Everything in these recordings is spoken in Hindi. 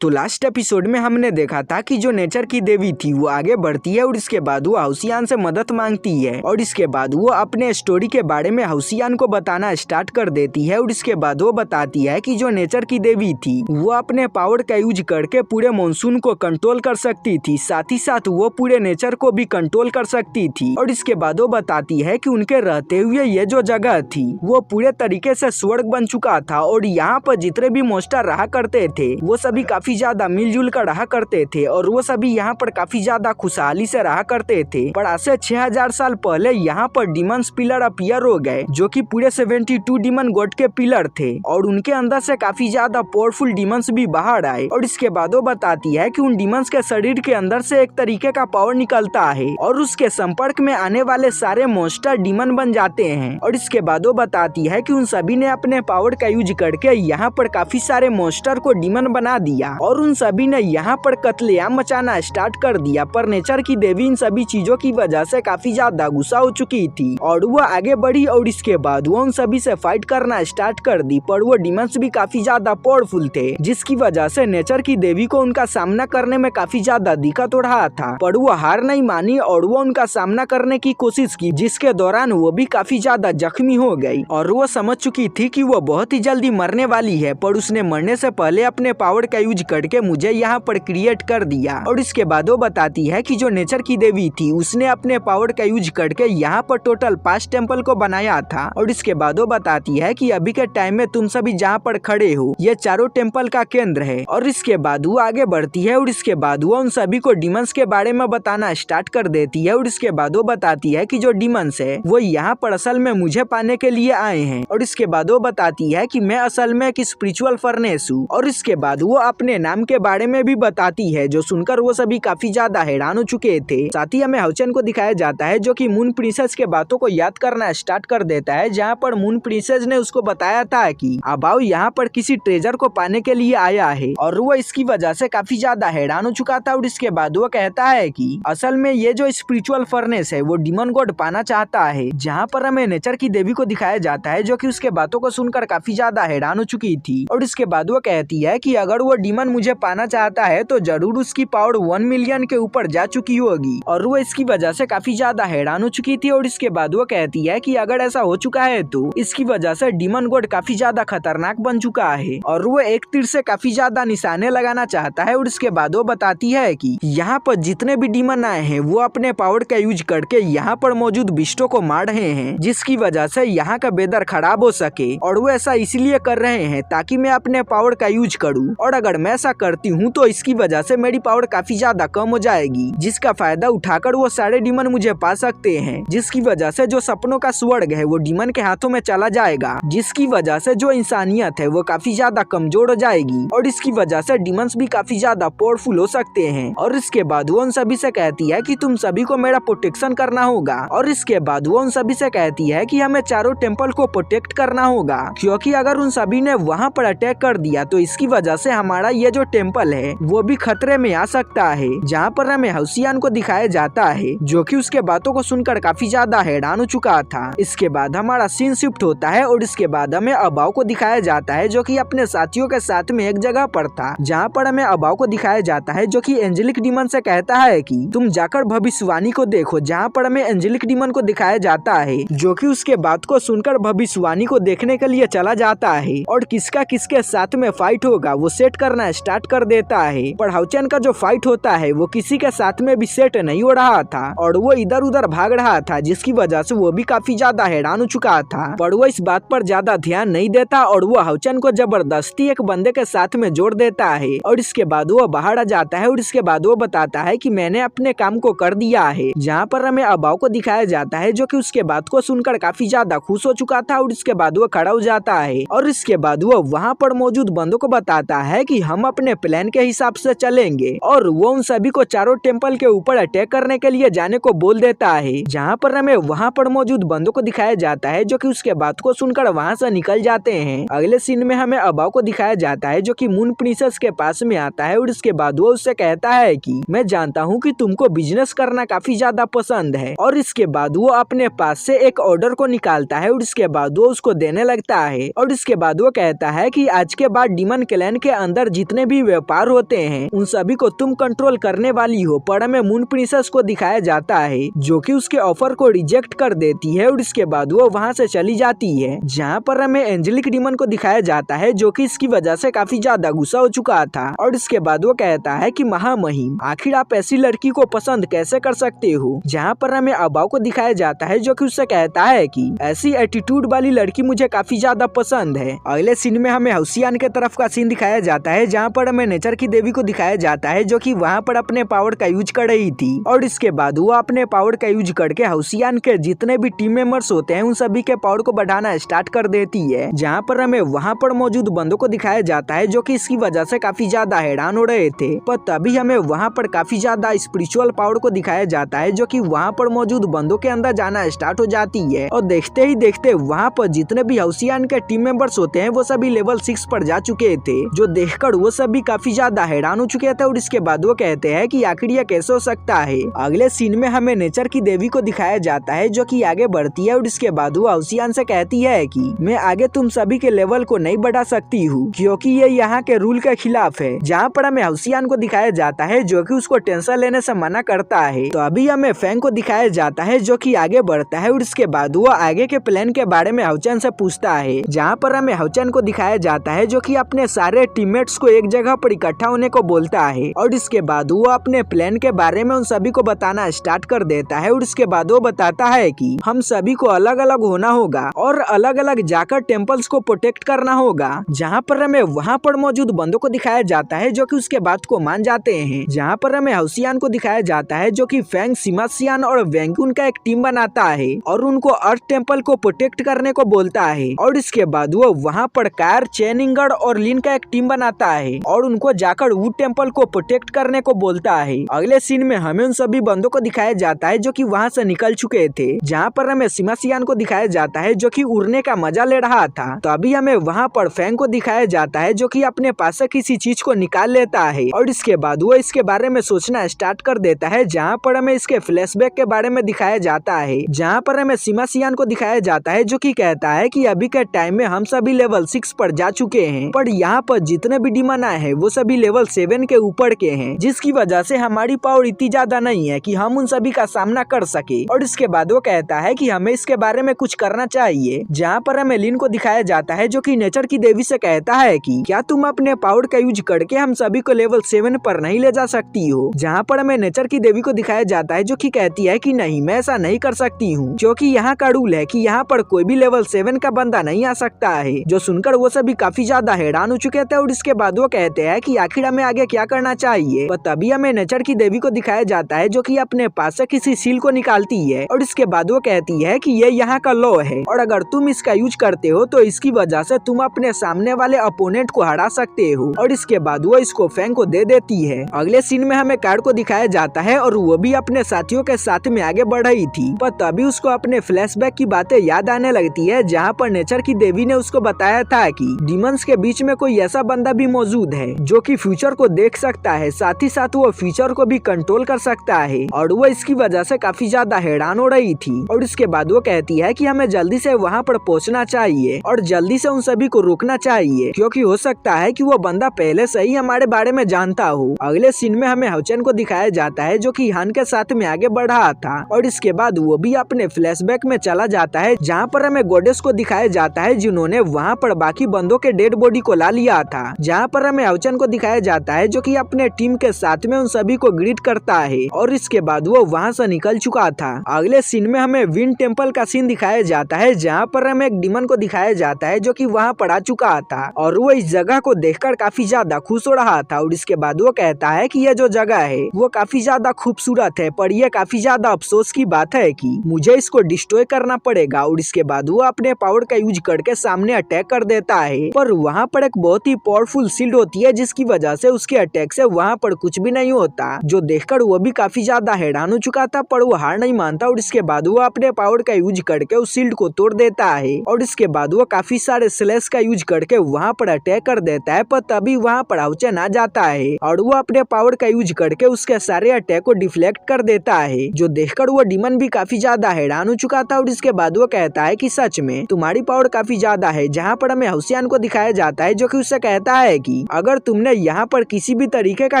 तो लास्ट एपिसोड में हमने देखा था कि जो नेचर की देवी थी वो आगे बढ़ती है और इसके बाद वो हाउसियान से मदद मांगती है और इसके बाद वो अपने स्टोरी के बारे में हाउसियान को बताना स्टार्ट कर देती है और इसके बाद वो बताती है कि जो नेचर की देवी थी वो अपने पावर का यूज करके पूरे मानसून को कंट्रोल कर सकती थी, साथ ही साथ वो पूरे नेचर को भी कंट्रोल कर सकती थी। और इसके बाद वो बताती है कि उनके रहते हुए ये जो जगह थी वो पूरे तरीके से स्वर्ग बन चुका था और यहाँ पर जितने भी मॉन्स्टर रहा करते थे वो सभी काफी ज्यादा मिलजुल कर रहा करते थे और वो सभी यहाँ पर काफी ज्यादा खुशहाली से रहा करते थे। पर आज से 6000 साल पहले यहाँ पर डिमंस पिलर अपीयर हो गए जो कि पूरे 72 डिमन गॉड के पिलर थे और उनके अंदर से काफी ज्यादा पावरफुल डिमंस भी बाहर आए। और इसके बाद वो बताती है कि उन डिमंस के शरीर के अंदर से एक तरीके का पावर निकलता है और उसके संपर्क में आने वाले सारे मॉन्स्टर डिमन बन जाते हैं। और इसके बाद वो बताती है कि उन सभी ने अपने पावर का यूज करके यहाँ पर काफी सारे मॉन्स्टर को डिमन बना दिया और उन सभी ने यहाँ पर कत्लेआम मचाना स्टार्ट कर दिया। पर नेचर की देवी इन सभी चीजों की वजह से काफी ज्यादा गुस्सा हो चुकी थी और वो आगे बढ़ी और इसके बाद वो उन सभी से फाइट करना स्टार्ट कर दी। पर वो डिमंस भी काफी ज्यादा पावरफुल थे जिसकी वजह से नेचर की देवी को उनका सामना करने में काफी ज्यादा दिक्कत हो रहा था। पर वो हार नहीं मानी और वो उनका सामना करने की कोशिश की जिसके दौरान वो भी काफी ज्यादा जख्मी हो गई और वो समझ चुकी थी कि वो बहुत ही जल्दी मरने वाली है। पर उसने मरने से पहले अपने पावर का यूज करके मुझे यहाँ पर क्रिएट कर दिया। और इसके बाद वो बताती है कि जो नेचर की देवी थी उसने अपने पावर का यूज करके यहाँ पर टोटल 5 टेम्पल को बनाया था। और इसके बाद वो बताती है कि अभी के टाइम में तुम सभी जहाँ पर खड़े हो ये चारों टेम्पल का केंद्र है। और इसके बाद वो आगे बढ़ती है और इसके बाद वो उन सभी को डिमंस के बारे में बताना स्टार्ट कर देती है। और इसके बाद वो बताती है कि जो डिमंस है वो यहाँ पर असल में मुझे पाने के लिए आए हैं। और इसके बाद वो बताती है कि मैं असल में एक स्पिरिचुअल फर्नेस हूँ। और इसके बाद वो अपने नाम के बारे में भी बताती है जो सुनकर वो सभी काफी ज्यादा हैरान हो चुके थे। साथ ही हमें हाउचन को दिखाया जाता है जो कि मून प्रिंसेस के बातों को याद करना स्टार्ट कर देता है जहाँ पर मून प्रिंसेस ने उसको बताया था कि अबाउ यहाँ पर किसी ट्रेजर को पाने के लिए आया है और वो इसकी वजह से काफी ज्यादा हैरान हो चुका था। और इसके बाद वो कहता है कि असल में ये जो स्पिरिचुअल फर्नेस है वो डिमन गॉड पाना चाहता है। जहाँ पर हमें नेचर की देवी को दिखाया जाता है जो कि उसके बातों को सुनकर काफी ज्यादा हैरान हो चुकी थी। और इसके बाद वो कहती है कि अगर वो डिमन मुझे पाना चाहता है तो जरूर उसकी पावर 1 मिलियन के ऊपर जा चुकी होगी और वो इसकी वजह से काफी ज्यादा हैरान हो चुकी थी। और इसके बाद वो कहती है कि अगर ऐसा हो चुका है तो इसकी वजह से डिमन गॉड काफी ज्यादा खतरनाक बन चुका है और वो एक तीर से काफी ज्यादा निशाने लगाना चाहता है। और इसके बाद वो बताती है कि यहाँ पर जितने भी डिमन आए हैं वो अपने पावर का यूज करके यहाँ पर मौजूद बिस्टों को मार रहे हैं जिसकी वजह से यहाँ का वेदर खराब हो सके और वो ऐसा इसलिए कर रहे हैं ताकि मैं अपने पावर का यूज करूँ और अगर मैं ऐसा करती हूँ तो इसकी वजह से मेरी पावर काफी ज्यादा कम हो जाएगी जिसका फायदा उठाकर वो सारे डिमन मुझे पा सकते हैं जिसकी वजह से जो सपनों का स्वर्ग है वो डिमन के हाथों में चला जाएगा जिसकी वजह से जो इंसानियत है वो काफी ज्यादा कमजोर हो जाएगी और इसकी वजह से डिमंस भी काफी ज्यादा पावरफुल हो सकते हैं। और इसके बाद वो उन सभी से कहती है कि तुम सभी को मेरा प्रोटेक्शन करना होगा। और इसके बाद वो उन सभी से कहती है कि हमें चारों टेम्पल को प्रोटेक्ट करना होगा क्योंकि अगर उन सभी ने वहाँ पर अटैक कर दिया तो इसकी वजह से हमारा ये जो टेम्पल है वो भी खतरे में आ सकता है। जहाँ पर हमें हाउसियान को दिखाया जाता है जो कि उसके बातों को सुनकर काफी ज्यादा हैरान हो चुका था। इसके बाद हमारा सीन शिफ्ट होता है और इसके बाद हमें अबाव को दिखाया जाता है जो कि अपने साथियों के साथ में एक जगह पर था। जहाँ पर हमें अबाव को दिखाया जाता है जो कि एंजेलिक डिमन से कहता है कि तुम जाकर भविष्यवाणी को देखो। जहाँ पर हमें एंजेलिक डिमन को दिखाया जाता है जो कि उसके बात को सुनकर भविष्यवाणी को देखने के लिए चला जाता है और किसका किसके साथ में फाइट होगा वो सेट करना स्टार्ट कर देता है। पर हाउचन का जो फाइट होता है वो किसी के साथ में भी सेट नहीं हो रहा था और वो इधर उधर भाग रहा था जिसकी वजह से वो भी काफी ज्यादा हैरान हो चुका था। पर वो इस बात पर ज्यादा ध्यान नहीं देता और वो हाउचन को जबरदस्ती एक बंदे के साथ में जोड़ देता है और इसके बाद वो बाहर आ जाता है। और इसके बाद वो बताता है कि मैंने अपने काम को कर दिया है। जहाँ पर हमें अबाव को दिखाया जाता है जो कि उसके बात को सुनकर काफी ज्यादा खुश हो चुका था। और इसके बाद वो खड़ा हो जाता है और इसके बाद वो वहाँ पर मौजूद बंदों को बताता है कि हम अपने प्लान के हिसाब से चलेंगे और वो उन सभी को चारों टेम्पल के ऊपर अटैक करने के लिए जाने को बोल देता है। जहाँ पर हमें वहाँ पर मौजूद बंदों को दिखाया जाता है जो कि उसके बात को सुनकर वहाँ से निकल जाते हैं। अगले सीन में हमें अबाव को दिखाया जाता है जो कि मून प्रिंसेस के पास में आता है और इसके बाद वो उससे कहता है कि मैं जानता हूँ कि तुमको बिजनेस करना काफी ज्यादा पसंद है। और इसके बाद वो अपने पास से एक ऑर्डर को निकालता है और इसके बाद वो उसको देने लगता है। और इसके बाद वो कहता है कि आज के बाद डिमन क्लैन के अंदर जितने जितने भी व्यापार होते हैं उन सभी को तुम कंट्रोल करने वाली हो। पर हमें मून प्रिंसेस को दिखाया जाता है जो कि उसके ऑफर को रिजेक्ट कर देती है और इसके बाद वो वहाँ से चली जाती है। जहाँ पर हमें एंजेलिक डीमन को दिखाया जाता है जो कि इसकी वजह से काफी ज्यादा गुस्सा हो चुका था और इसके बाद वो कहता है कि महामहिम आखिर आप ऐसी लड़की को पसंद कैसे कर सकते हो। जहाँ पर हमें अबाव को दिखाया जाता है जो कि उससे कहता है कि ऐसी एटीट्यूड वाली लड़की मुझे काफी ज्यादा पसंद है। अगले सीन में हमें हाउसियान के तरफ का सीन दिखाया जाता है जहाँ पर हमें नेचर की देवी को दिखाया जाता है जो कि वहाँ पर अपने पावर का यूज कर रही थी और इसके बाद वो अपने पावर का यूज करके हाउसियान के जितने भी टीम मेंबर्स होते हैं उन सभी के पावर को बढ़ाना स्टार्ट कर देती है। जहाँ पर हमें वहाँ पर मौजूद बंदों को दिखाया जाता है जो कि इसकी वजह से काफी ज्यादा हैरान हो रहे थे। पर तभी हमें वहाँ पर काफी ज्यादा स्पिरिचुअल पावर को दिखाया जाता है जो कि वहाँ पर मौजूद बंदों के अंदर जाना स्टार्ट हो जाती है और देखते ही देखते वहाँ पर जितने भी हाउसियान के टीम मेंबर्स होते हैं वो सभी लेवल 6 पर जा चुके थे, जो देखकर वो सभी काफी ज्यादा हैरान हो चुके थे और इसके बाद वो कहते हैं कि आखिर यह कैसे हो सकता है। अगले सीन में हमें नेचर की देवी को दिखाया जाता है जो कि आगे बढ़ती है और इसके बाद वो हाउसियान से कहती है कि मैं आगे तुम सभी के लेवल को नहीं बढ़ा सकती हूँ क्योंकि ये यहाँ के रूल के खिलाफ है। जहाँ पर हमें हाउसियान को दिखाया जाता है जो कि उसको टेंशन लेने से मना करता है। तो अभी हमें फैंग को दिखाया जाता है जो कि आगे बढ़ता है और इसके बाद वो आगे के प्लान के बारे में हाउचन से पूछता है। जहाँ पर हमें हाउचन को दिखाया जाता है जो कि अपने सारे टीममेट्स को एक जगह पर इकट्ठा होने को बोलता है और इसके बाद वो अपने प्लान के बारे में उन सभी को बताना स्टार्ट कर देता है और इसके बाद वो बताता है कि हम सभी को अलग अलग होना होगा और अलग अलग जाकर टेम्पल्स को प्रोटेक्ट करना होगा। जहाँ पर हमें वहाँ पर मौजूद बंदों को दिखाया जाता है जो कि उसके बात को मान जाते हैं। जहाँ पर हमें हाउसियान को दिखाया जाता है जो कि फैंग, सिमासियान और वेंकुन का एक टीम बनाता है और उनको अर्थ टेम्पल को प्रोटेक्ट करने को बोलता है और इसके बाद वो वहाँ पर कार, चेनिंगड़ और लिन का एक टीम बनाता है और उनको जाकर वुड टेम्पल को प्रोटेक्ट करने को बोलता है। अगले सीन में हमें उन सभी बंदों को दिखाया जाता है जो कि वहाँ से निकल चुके थे। जहाँ पर हमें सिमासियान को दिखाया जाता है जो कि उड़ने का मजा ले रहा था। तो अभी हमें वहाँ पर फैंग को दिखाया जाता है जो कि अपने पास से किसी चीज को निकाल लेता है और इसके बाद वो इसके बारे में सोचना स्टार्ट कर देता है। जहाँ पर हमें इसके फ्लैशबैक के बारे में दिखाया जाता है जहाँ पर हमें सिमासियान को दिखाया जाता है जो कि कहता है कि अभी के टाइम में हम सभी लेवल 6 पर जा चुके हैं पर यहाँ पर जितने भी डिमन आए हैं वो सभी लेवल 7 के ऊपर के हैं, जिसकी वजह से हमारी पावर इतनी ज्यादा नहीं है कि हम उन सभी का सामना कर सके। और इसके बाद वो कहता है कि हमें इसके बारे में कुछ करना चाहिए। जहाँ पर हमें लिन को दिखाया जाता है जो कि नेचर की देवी से कहता है कि क्या तुम अपने पावर का यूज करके हम सभी को लेवल 7 पर नहीं ले जा सकती हो। जहाँ पर हमें नेचर की देवी को दिखाया जाता है जो कि कहती है कि नहीं, मैं ऐसा नहीं कर सकती हूँ क्योंकि यहाँ का रूल है कि यहाँ पर कोई भी लेवल 7 का बंदा नहीं आ सकता है। जो सुनकर वो सभी काफी ज्यादा हैरान हो चुके थे और इसके बाद वो कहते हैं कि आखिर हमें आगे क्या करना चाहिए। पर तभी हमें नेचर की देवी को दिखाया जाता है जो कि अपने पास से किसी सील को निकालती है और इसके बाद वो कहती है कि ये यहाँ का लॉ है और अगर तुम इसका यूज करते हो तो इसकी वजह से तुम अपने सामने वाले अपोनेंट को हरा सकते हो। और इसके बाद वो इसको फैंग को दे देती है। अगले सीन में हमें कार को दिखाया जाता है और वो भी अपने साथियों के साथ में आगे बढ़ रही थी। पर तभी उसको अपने फ्लैशबैक की बातें याद आने लगती है जहाँ पर नेचर की देवी ने उसको बताया था कि डीमंस के बीच में कोई ऐसा बंदा भी मौजूद है जो कि फ्यूचर को देख सकता है, साथ ही साथ वो फ्यूचर को भी कंट्रोल कर सकता है और वो इसकी वजह से काफी ज्यादा हैरान हो रही थी। और इसके बाद वो कहती है कि हमें जल्दी से वहाँ पर पहुँचना चाहिए और जल्दी से उन सभी को रोकना चाहिए क्योंकि हो सकता है कि वो बंदा पहले से ही हमारे बारे में जानता हो। अगले सीन में हमें हाउचन को दिखाया जाता है जो कि हान के साथ में आगे बढ़ रहा था और इसके बाद वो भी अपने फ्लैशबैक में चला जाता है जहाँ पर हमें गोडेस को दिखाया जाता है जिन्होंने वहाँ पर बाकी बंदों के डेड बॉडी को ला लिया था। जहाँ पर हमें हाउचन को दिखाया जाता है जो कि अपने टीम के साथ में उन सभी को ग्रीट करता है और इसके बाद वो वहाँ से निकल चुका था। अगले सीन में हमें विंड टेम्पल का सीन दिखाया जाता है जहाँ पर हमें एक डिमन को दिखाया जाता है जो कि वहाँ पर आ चुका था और वो इस जगह को देखकर काफी ज्यादा खुश हो रहा था। और इसके बाद वो कहता है कि यह जो जगह है वो काफी ज्यादा खूबसूरत है पर यह काफी ज्यादा अफसोस की बात है कि मुझे इसको डिस्ट्रॉय करना पड़ेगा। और इसके बाद वो अपने पावर का यूज करके सामने अटैक कर देता है पर वहाँ पर एक बहुत ही पावरफुल शील्ड होती है जिसकी वजह से उसके अटैक से वहाँ पर कुछ भी नहीं होता, जो देखकर वो भी काफी ज्यादा हैरान हो चुका था पर वो हार नहीं मानता। और इसके बाद वो अपने पावर का यूज करके उस शील्ड को तोड़ देता है और इसके बाद वो काफी सारे स्लैश का यूज करके वहाँ पर अटैक कर देता है। पर तभी वहाँ पर हाउचन आ जाता है और वो अपने पावर का यूज करके उसके सारे अटैक को डिफ्लेक्ट कर देता है, जो देखकर वो डिमन भी काफी ज्यादा हैरान हो चुका था। और इसके बाद वो कहता है कि सच में तुम्हारी पावर काफी ज्यादा है। जहाँ पर हमें हाउसियान को दिखाया जाता है जो कि उससे कहता है कि कि अगर तुमने यहाँ पर किसी भी तरीके का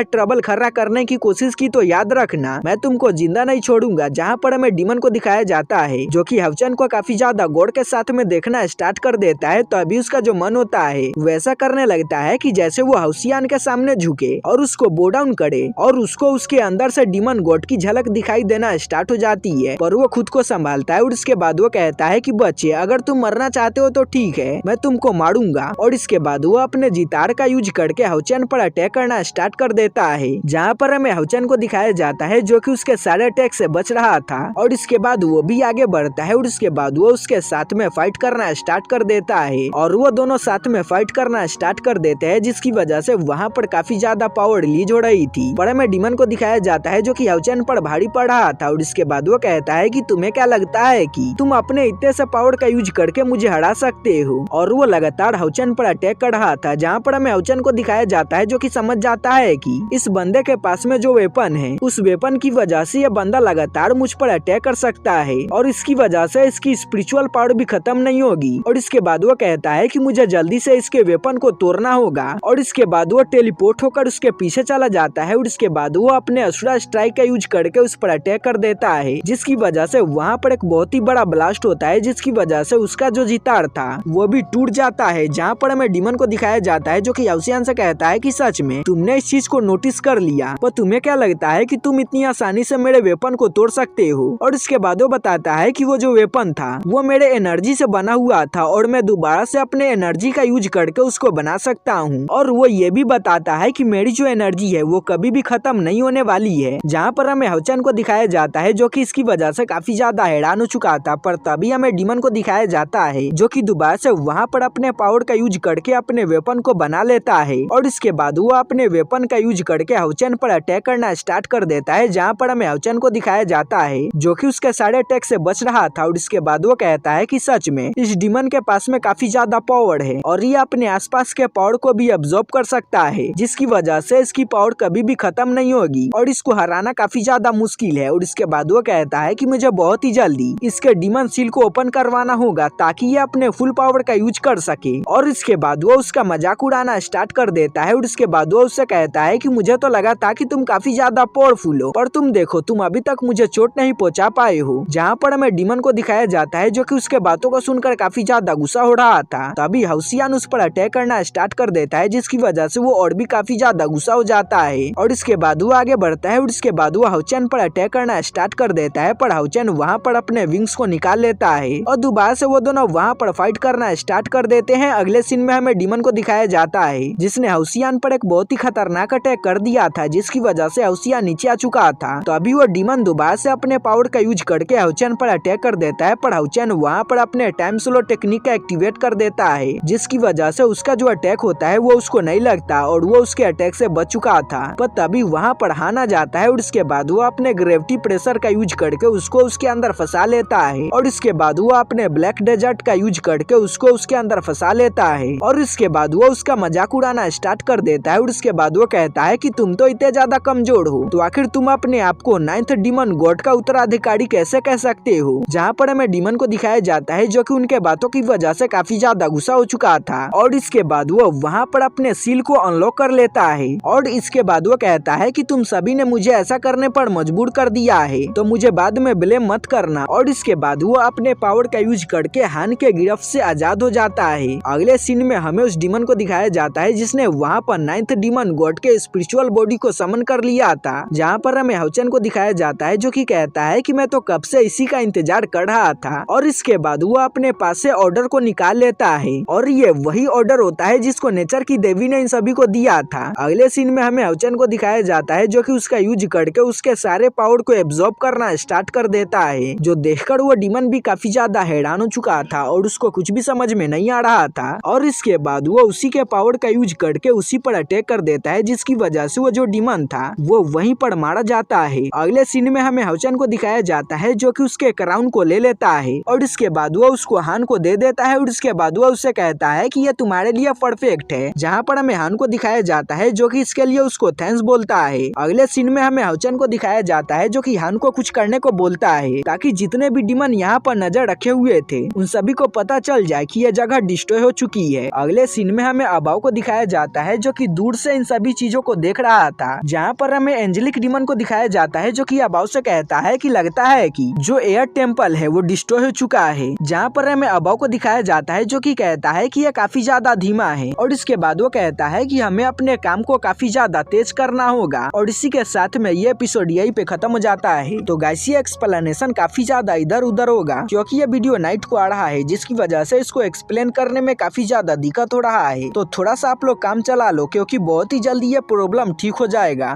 ट्रबल खड़ा करने की कोशिश की तो याद रखना मैं तुमको जिंदा नहीं छोड़ूंगा। जहाँ पर हमें डीमन को दिखाया जाता है जो कि हाउचेन को काफी ज्यादा गौर के साथ में देखना स्टार्ट कर देता है। तो अभी उसका जो मन होता है वैसा करने लगता है कि जैसे वो हाउसियान के सामने झुके और उसको बो डाउन करे और उसको उसके अंदर से डीमन गॉड की झलक दिखाई देना स्टार्ट हो जाती है। पर वो खुद को संभालता है और इसके बाद वो कहता है कि बच्चे अगर तुम मरना चाहते हो तो ठीक है, मैं तुमको मारूंगा। और इसके बाद वो अपने जितार का यूज करके हाउचेन पर अटैक करना स्टार्ट कर देता है। जहाँ पर हमें हाउचेन को दिखाया जाता है जो कि उसके सारे अटैक से बच रहा था। और इसके बाद वो भी आगे बढ़ता है और इसके बाद वो उसके साथ में फाइट करना स्टार्ट कर देता है और वो दोनों साथ में फाइट करना स्टार्ट कर देते हैं, जिसकी वजह से वहाँ पर काफी ज्यादा पावर रिलीज हो रही थी। पर हमें डीमन को दिखाया जाता है जो कि हाउचेन पर भारी पड़ रहा था। और इसके बाद वो कहता है कि तुम्हें क्या लगता है कि तुम अपने इतने से पावर का यूज करके मुझे हरा सकते हो। और वो लगातार हाउचेन पर अटैक कर रहा था। जहाँ पर हमें हाउचेन को दिखाया जाता है जो कि समझ जाता है कि इस बंदे के पास में जो वेपन है उस वेपन की वजह से ये बंदा लगातार मुझ पर अटैक कर सकता है और इसकी वजह से इसकी स्पिरिचुअल पावर भी खत्म नहीं होगी। और इसके बाद वो कहता है कि मुझे जल्दी से इसके वेपन को तोड़ना होगा। और इसके बाद वो टेलीपोर्ट होकर उसके पीछे चला जाता है और इसके बाद वो अपने असुरा स्ट्राइक का यूज करके उस पर अटैक कर देता है, जिसकी वजह से वहाँ पर एक बहुत ही बड़ा ब्लास्ट होता है, जिसकी वजह से उसका जो जितार था वो भी टूट जाता है। जहाँ पर हमें डीमन को दिखाया जाता है जो कि हाउसियान से कहता है कि सच में तुमने इस चीज को नोटिस कर लिया, पर तुम्हें क्या लगता है कि तुम इतनी आसानी से मेरे वेपन को तोड़ सकते हो। और इसके बाद वो बताता है कि वो जो वेपन था वो मेरे एनर्जी से बना हुआ था और मैं दोबारा से अपने एनर्जी का यूज करके उसको बना सकता हूँ। और वो ये भी बताता है कि मेरी जो एनर्जी है वो कभी भी खत्म नहीं होने वाली है। जहाँ पर हमें हाउचेन को दिखाया जाता है जो कि इसकी वजह से काफी ज्यादा हैरान हो चुका था। पर तभी हमें डीमन को दिखाया जाता है जो कि दोबारा से वहाँ पर अपने पावर का यूज करके अपने वेपन को बना लेता है। और इसके बाद वो अपने वेपन का यूज करके हाउचेन पर अटैक करना स्टार्ट कर देता है। जहाँ पर हमें हाउचेन को दिखाया जाता है जो कि उसके सारे अटैक से बच रहा था। और इसके बाद वो कहता है कि सच में इस डीमन के पास में काफी ज्यादा पावर है और ये अपने आसपास के पावर को भी अब्सॉर्ब कर सकता है, जिसकी वजह से इसकी पावर कभी भी खत्म नहीं होगी और इसको हराना काफी ज्यादा मुश्किल है। और इसके बाद वो कहता है कि मुझे बहुत ही जल्दी इसके डीमन सील को ओपन करवाना होगा ताकि ये अपने फुल पावर का यूज कर सके। और इसके बाद वो उसका मजाक उड़ाना स्टार्ट कर देता है। और इसके बाद वो उससे कहता है कि मुझे तो लगा था कि तुम काफी ज्यादा पावरफुल हो, पर तुम देखो तुम अभी तक मुझे चोट नहीं पहुंचा पाए हो। जहाँ पर हमें डीमन को दिखाया जाता है जो कि उसके बातों को सुनकर काफी ज्यादा गुस्सा हो रहा था। तभी हाउसियान उस पर अटैक करना स्टार्ट कर देता है, जिसकी वजह से वो और भी काफी ज्यादा गुस्सा हो जाता है। और इसके बाद वो आगे बढ़ता है और इसके बाद वो हाउचेन पर अटैक करना स्टार्ट कर देता है। पर हाउचेन वहाँ पर अपने विंग्स को निकाल लेता है और दोबारा से वो दोनों वहाँ पर फाइट करना स्टार्ट कर देते हैं। अगले सीन में हमें डीमन को दिखाया जाता है जिसने हाउसियान पर एक बहुत ही खतरनाक अटैक कर दिया था, जिसकी वजह से हाउसियान नीचे आ चुका था। तो अभी वो डीमन दोबारा से अपने पावर का यूज करके हाउचेन पर अटैक कर देता है। पर हाउचेन वहाँ पर अपने टाइम स्लो टेक्निक का एक्टिवेट कर देता है, जिसकी वजह से उसका जो अटैक होता है वो उसको नहीं लगता और वो उसके अटैक से बच चुका था। पर तभी वहाँ पर हान आ जाता है और इसके बाद वो अपने ग्रेविटी प्रेशर का यूज करके उसको उसके अंदर फंसा लेता है। और इसके बाद वो अपने ब्लैक डेजर्ट का यूज करके उसको उसके अंदर फंसा लेता है। और इसके बाद वो उसका मजाक उड़ाना स्टार्ट कर देता है। और इसके बाद वो कहता है कि तुम तो इतने ज्यादा कमजोर हो, तो आखिर तुम अपने आप को 9th डीमन गॉड का उत्तराधिकारी कैसे कह सकते हो। जहाँ पर हमें डीमन को दिखाया जाता है जो कि उनके बातों की वजह से काफी ज्यादा गुस्सा हो चुका था। और इसके बाद वो वहाँ पर अपने सील को अनलॉक कर लेता है। और इसके बाद वो कहता है कि तुम सभी ने मुझे ऐसा करने पर मजबूर कर दिया है, तो मुझे बाद में ब्लेम मत करना। और इसके बाद वो अपने पावर का यूज करके हान के गिरफ्त से आजाद हो जाता है। अगले सीन में हमें उस डीमन को दिखाया जाता है जिसने वहाँ पर 9th डीमन गॉड के स्पिरिचुअल बॉडी को समन कर लिया था। जहाँ पर हमें हाउचेन को दिखाया जाता है जो कि कहता है कि मैं तो कब से इसी का इंतजार कर रहा था। और इसके बाद वो अपने पास से ऑर्डर को निकाल लेता है और ये वही ऑर्डर होता है जिसको नेचर की देवी ने इन सभी को दिया था। अगले सीन में हमें हाउचेन को दिखाया जाता है जो कि उसका यूज करके उसके सारे पावर को एब्जॉर्ब करना स्टार्ट कर देता है, जो देखकर वो डीमन भी काफी ज्यादा हैरान हो चुका था और उसको कुछ भी समझ में नहीं आ रहा था। और इसके बाद वो उसी के पावर का यूज करके उसी पर अटैक कर देता है, जिसकी वजह से वो जो डीमन था वो वहीं पर मारा जाता है। अगले सीन में हमें हाउचेन को दिखाया जाता है जो कि उसके क्राउन को ले लेता है और इसके बाद वो उसको हान को दे देता है। और इसके बाद वो उससे कहता है कि ये तुम्हारे लिए परफेक्ट है। जहाँ पर हमें हान को दिखाया जाता है जो कि इसके लिए उसको थैंक्स बोलता है। अगले सीन में हमें हाउचेन को दिखाया जाता है जो कि हान को कुछ करने को बोलता है ताकि जितने भी डीमन यहाँ पर नजर रखे हुए थे उन सभी को पता चल जाए कि यह जगह डिस्ट्रॉय हो चुकी है। अगले सीन में हमें अबाओ को दिखाया दिखाया जाता है जो कि दूर से इन सभी चीजों को देख रहा था। जहाँ पर हमें एंजेलिक डीमन को दिखाया जाता है जो कि अबाउ से कहता है कि लगता है कि जो एयर टेम्पल है वो डिस्ट्रॉय हो चुका है। जहाँ पर हमें अबाउ को दिखाया जाता है जो कि कहता है कि यह काफी ज्यादा धीमा है और इसके बाद वो कहता है कि हमें अपने काम को काफी ज्यादा तेज करना होगा। और इसी के साथ में ये एपिसोड यही पे खत्म हो जाता है। तो गाइस ये एक्सप्लेनेशन काफी ज्यादा इधर उधर होगा क्योंकि ये वीडियो नाइट को आ रहा है, जिसकी वजह से इसको एक्सप्लेन करने में काफी ज्यादा दिक्कत हो रहा है। तो थोड़ा सा आप लोग काम चला लो क्योंकि बहुत ही जल्दी ये प्रॉब्लम ठीक हो जाएगा।